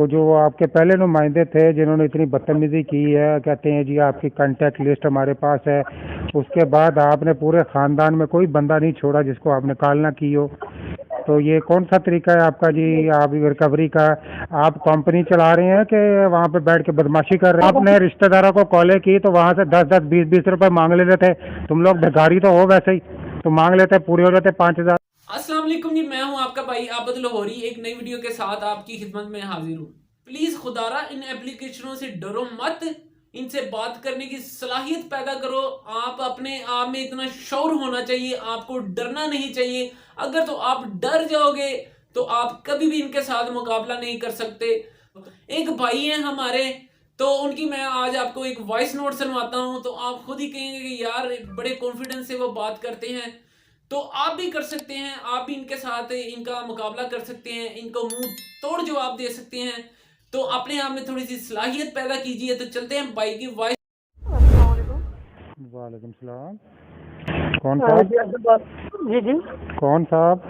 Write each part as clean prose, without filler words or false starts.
तो जो आपके पहले नुमाइंदे थे जिन्होंने इतनी बदतमीजी की है, कहते हैं जी आपकी कांटेक्ट लिस्ट हमारे पास है। उसके बाद आपने पूरे खानदान में कोई बंदा नहीं छोड़ा जिसको आपने कॉल ना की हो। तो ये कौन सा तरीका है आपका जी, आप रिकवरी का? आप कंपनी चला रहे हैं कि वहाँ पे बैठ के बदमाशी कर रहे हैं? आपने रिश्तेदारों को कॉलें की तो वहाँ से 10-10, 20-20 रुपए मांग लेते थे। तुम लोग भिखारी तो हो वैसे ही, तो मांग लेते, पूरे हो जाते 5,000। अस्सलाम वालेकुम जी, मैं हूं आपका भाई आबद लाहौरी। एक नई वीडियो के साथ आपकी खिदमत में हाजिर हूं। प्लीज खुदारा इन एप्लीकेशनों से डरो मत, इनसे बात करने की सलाहियत पैदा करो। आप अपने आप में इतना शौर होना चाहिए, आपको डरना नहीं चाहिए। अगर तो आप डर जाओगे तो आप कभी भी इनके साथ मुकाबला नहीं कर सकते। एक भाई हैं हमारे, तो उनकी मैं आज आपको एक वॉइस नोट सुनवाता हूं, तो आप खुद ही कहेंगे कि यार बड़े कॉन्फिडेंस से वो बात करते हैं। तो आप भी कर सकते हैं, आप भी इनके साथ इनका मुकाबला कर सकते हैं, इनको मुंह तोड़ जवाब दे सकते हैं। तो अपने आप में थोड़ी सी सलाहियत पैदा कीजिए। तो चलते हैं भाई की वॉइस। अस्सलाम वालेकुम। वालेकुम सलाम। कौन जी साहब? जी जी, कौन साहब?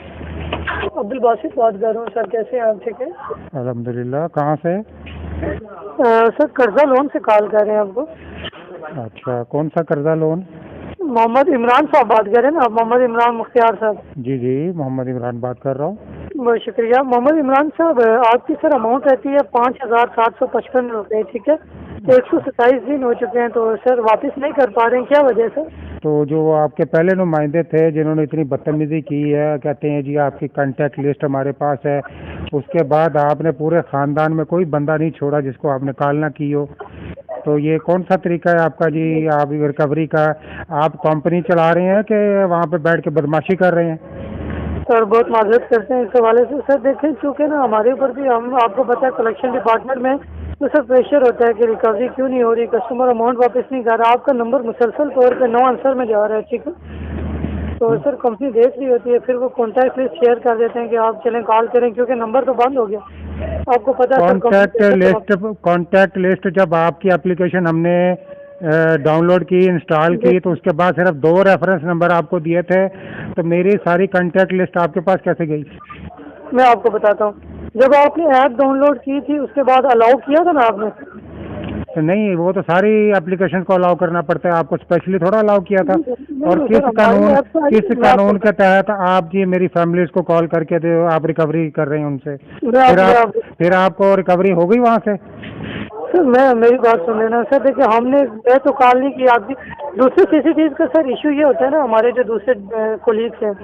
अब्दुल बासित बात कर रहा हूँ सर। कैसे हैं आप? ठीक है अल्हम्दुलिल्लाह। कहाँ से? सर, कर्जा लोन से कॉल कर रहे हैं आपको। अच्छा, कौन सा कर्जा लोन? मोहम्मद इमरान साहब बात कर रहे हैं ना आप? मोहम्मद इमरान मुख्तियार साहब। जी जी, मोहम्मद इमरान बात कर रहा हूँ। बहुत शुक्रिया मोहम्मद इमरान साहब। आपकी सर अमाउंट रहती है 5,755 रुपये। ठीक है, 127 दिन हो चुके हैं, तो सर वापस नहीं कर पा रहे हैं, क्या वजह है सर? तो जो आपके पहले नुमाइंदे थे जिन्होंने इतनी बदतमीजी की है, कहते हैं जी आपकी कांटेक्ट लिस्ट हमारे पास है। उसके बाद आपने पूरे खानदान में कोई बंदा नहीं छोड़ा जिसको आपने कॉल ना की हो। तो ये कौन सा तरीका है आपका जी, आप रिकवरी का? आप कंपनी चला रहे हैं कि वहाँ पे बैठ के बदमाशी कर रहे हैं? सर बहुत माजरत करते हैं इस हवाले से। सर देखें, चूँकि ना हमारे ऊपर भी, हम आपको पता है कलेक्शन डिपार्टमेंट में तो सर प्रेशर होता है कि रिकवरी क्यों नहीं हो रही, कस्टमर अमाउंट वापस नहीं कर रहा। आपका नंबर मुसलसल तौर पे नो आंसर में जा रहा है। ठीक है, तो सर कंपनी देख रही होती है, फिर वो कॉन्टैक्ट लिस्ट शेयर कर देते हैं कि आप चलें कॉल करें, क्योंकि नंबर तो बंद हो गया। आपको पता है सर, कॉन्टैक्ट लिस्ट जब आपकी एप्लीकेशन हमने डाउनलोड की, इंस्टॉल की, तो उसके बाद सिर्फ 2 रेफरेंस नंबर आपको दिए थे। तो मेरी सारी कॉन्टैक्ट लिस्ट आपके पास कैसे गई? मैं आपको बताता हूँ। जब आपने ऐप डाउनलोड की थी उसके बाद अलाउ किया था ना आपने? तो नहीं, वो तो सारी एप्लीकेशन को अलाउ करना पड़ता है, आपको स्पेशली थोड़ा अलाउ किया था। और नहीं सर, हमारी ऐप तो आई किस थी। कानून के तहत आप जी मेरी फैमिलीज को कॉल करके आप रिकवरी कर रहे हैं उनसे? फिर आपको रिकवरी हो गई वहाँ से? सर मैं, मेरी बात सुन लेना सर। देखिए, मैं तो कॉल नहीं की आपकी। दूसरे सीसीटीवी का सर इशू ये होता है ना, हमारे जो दूसरे कोलीग्स हैं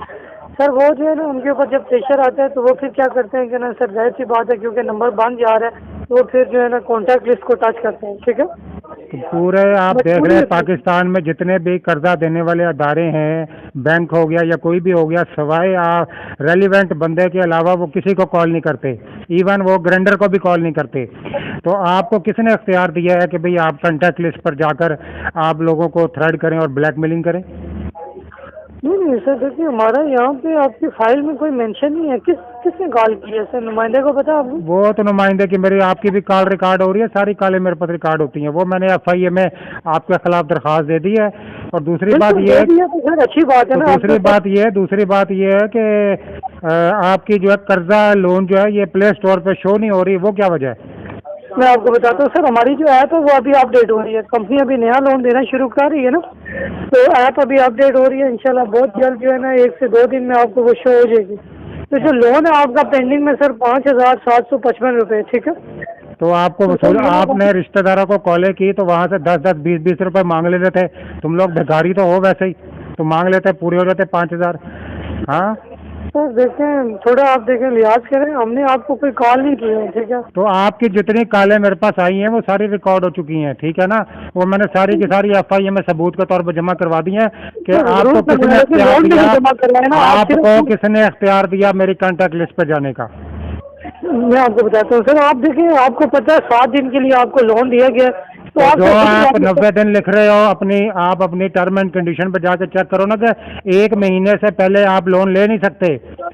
सर, वो जो है ना, उनके ऊपर जब प्रेशर आता है तो वो फिर क्या करते हैं कि ना सर, जाहिर सी बात है क्योंकि नंबर बंद जा रहा है, तो वो फिर जो है ना कॉन्टैक्ट लिस्ट को टच करते हैं। ठीक है, तो पूरे आप देख रहे हैं पाकिस्तान में जितने भी कर्जा देने वाले अदारे हैं, बैंक हो गया या कोई भी हो गया, सवाए आप रेलिवेंट बंदे के अलावा वो किसी को कॉल नहीं करते। इवन वो ग्राइंडर को भी कॉल नहीं करते। तो आपको किसने इख्तियार दिया है कि भाई आप कॉन्टैक्ट लिस्ट पर जाकर आप लोगों को थ्रेड करें और ब्लैकमेलिंग करें? नहीं सर, देखिए हमारा यहाँ पे आपकी फाइल में कोई मेंशन नहीं है। किसने कॉल की है सर? नुमाइंदे को पता है आपको? वो तो नुमाइंदे की, मेरी आपकी भी कॉल रिकॉर्ड हो रही है, सारी कॉलें मेरे पास रिकॉर्ड होती हैं। वो मैंने FIA में आपके खिलाफ दरख्वास्त दे दी है। और दूसरी बात ये है, तो सर अच्छी बात है ना। दूसरी बात ये है कि आपकी जो है कर्जा लोन जो है ये प्ले स्टोर पे शो नहीं हो रही, वो क्या वजह है? मैं आपको बताता हूँ सर, हमारी जो ऐप है वो अभी अपडेट हो रही है। कंपनी अभी नया लोन देना शुरू कर रही है ना, तो ऐप अभी अपडेट हो रही है। इंशाल्लाह बहुत जल्द जो है ना 1 से 2 दिन में आपको वो शो हो जाएगी। तो जो लोन है आपका पेंडिंग में सर 5,755 रुपये। ठीक है, तो आपको आपने रिश्तेदारों को कॉलें की तो वहाँ से 10-10, 20-20 रुपए मांग लेते थे। तुम लोग भिखारी तो हो वैसे ही, तो मांग लेते, पूरे हो जाते 5,000। हाँ, सर देखें, थोड़ा आप देखें, लिहाज करें, हमने आपको कोई कॉल नहीं की है। ठीक है, तो आपकी जितनी कॉलें मेरे पास आई हैं वो सारी रिकॉर्ड हो चुकी हैं, ठीक है ना? वो मैंने सारी की सारी FIA में सबूत के तौर पर जमा करवा दी हैं कि आपको किसने इख्तियार दिया, आपको किसने इख्तियार दिया मेरी कॉन्टैक्ट लिस्ट पे जाने का? मैं आपको बताता हूँ सर। आप देखिए, आपको पता है 7 दिन के लिए आपको लोन दिया गया, तो जो आप 90 दिन लिख रहे हो आप अपनी टर्म एंड कंडीशन पे जाके चेक करो ना कि 1 महीने से पहले आप लोन ले नहीं सकते,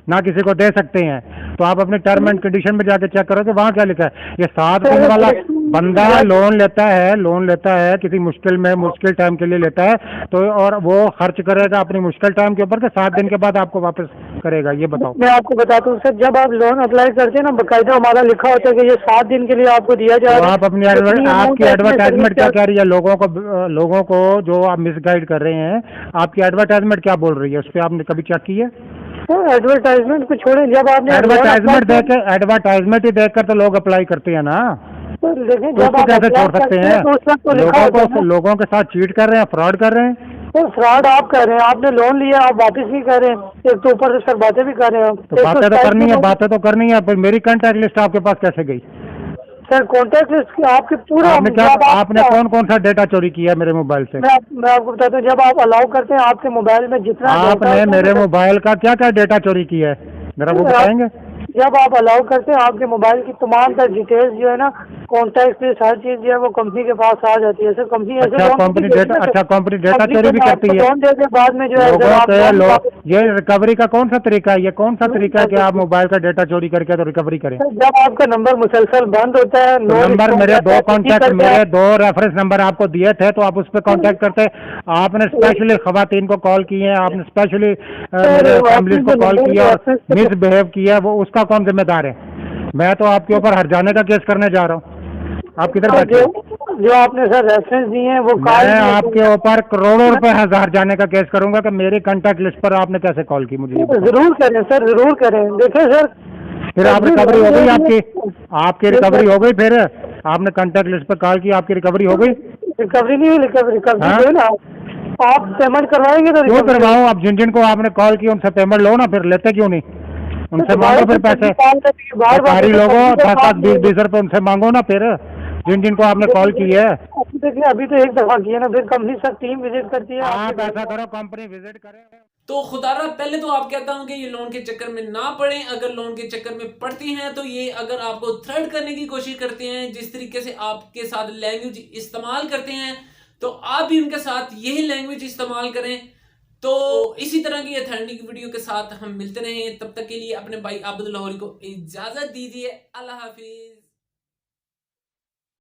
ना किसी को दे सकते हैं। तो आप अपनी टर्म एंड कंडीशन पे जाके चेक करो कि वहाँ क्या लिखा है। ये 7 दिन वाला बंदा लोन लेता है किसी मुश्किल टाइम के लिए लेता है, तो और वो खर्च करेगा अपनी मुश्किल टाइम के ऊपर के 7 दिन के बाद आपको वापस करेगा, ये बताओ। मैं आपको बताता हूँ सर, जब आप लोन अप्लाई करते हैं ना, बाकायदा हमारा लिखा होता है कि ये 7 दिन के लिए आपको दिया जा तो रहा है। आप अपनी आपकी एडवर्टाइजमेंट क्या कह रही है लोगों को जो आप मिसगाइड कर रहे हैं, आपकी एडवर्टाइजमेंट क्या बोल रही है, उस पर आपने कभी चेक की है? एडवर्टाइजमेंट को छोड़े, जब आपने एडवर्टाइजमेंट ही देखकर तो लोग अप्लाई करते हैं ना, लेकिन तो जब उसको आप कैसे अप्लाई छोड़ सकते करते हैं? हैं तो उस वक्त तो लिखा होता है ना। लोगों के साथ चीट कर रहे हैं, फ्रॉड कर रहे हैं। तो फ्रॉड आप कर रहे हैं, आपने लोन लिया, आप वापस भी कर रहे हैं, एक तो ऊपर से सर बातें भी कर रहे हैं। तो बातें तो करनी है, पर मेरी कांटेक्ट लिस्ट आपके पास कैसे गई? सर कॉन्टैक्ट लिस्ट की आपके पूरा आपने कौन सा डेटा चोरी किया मेरे मोबाइल से? मैं आपको बताता हूँ, जब आप अलाउ करते हैं आपके मोबाइल में जितना आपने मेरे मोबाइल का क्या क्या डेटा चोरी किया है, मेरा वो बताएंगे? जब आप अलाउ करते हैं आपके मोबाइल की तमाम तर डिटेल्स जो है ना, कॉन्टैक्ट लिस्ट, हर चीज जो है वो कंपनी के पास आ जाती है सर। कंपनी कंपनी डेटा चोरी भी करती है लोन देने के बाद में जो है ये रिकवरी का कौन सा तरीका है? ये कौन सा तरीका है कि आप मोबाइल का डेटा चोरी करके तो रिकवरी करें? जब आपका नंबर मुसलसल बंद होता है, नंबर मेरे दो रेफरेंस नंबर आपको दिए थे, तो आप उस पर कांटेक्ट करते। आपने स्पेशली खवातीन को कॉल किए हैं, आपने स्पेशली मेरे फैमिली को कॉल किया और मिसबिहेव किया, वो उसका कौन जिम्मेदार है? मैं तो आपके ऊपर हर जाने का केस करने जा रहा हूँ। आप किधर बैठे? जो आपने सर रेफरेंस दिए हैं वो मैं आपके ऊपर करोड़ों रुपए हर जाने का केस करूंगा कि मेरी कांटेक्ट लिस्ट पर आपने कैसे कॉल की मुझे। जरूर करें सर, जरूर करें। देखिए सर, फिर आप रिकवरी हो गई, आपकी रिकवरी हो गई, फिर आपने कांटेक्ट लिस्ट पर कॉल की, आपकी रिकवरी हो गई? रिकवरी नहीं हुई, रिकवरी जो है ना, आप पेमेंट करवाएंगे तो क्यों करवाऊँ? आप जिन को आपने कॉल की उनसे पेमेंट लो ना, फिर लेते क्यों नहीं? उनसे मांगो फिर पैसे, बाहरी लोगों 10-20 रुपए उनसे मांगो ना, फिर जिनको आपने कॉल की है। देखिए अभी तो एक दफा किया ना, फिर कंपनी सब टीम विजिट करती है। आप ऐसा करो, कंपनी विजिट करें। तो खुदारा पहले तो आप कहता हूं कि ये लोन के चक्कर में ना पड़े। अगर लोन के चक्कर में पड़ती हैं तो ये अगर आपको थ्रेट करने की कोशिश करते हैं, जिस तरीके से आपके साथ लैंग्वेज इस्तेमाल करते हैं, तो आप भी उनके साथ यही लैंग्वेज इस्तेमाल करें। तो इसी तरह की अथेंटिक वीडियो के साथ हम मिलते रहें। तब तक के लिए अपने भाई आबिद लाहौरी को इजाजत दीजिए। अल्लाह हाफिज।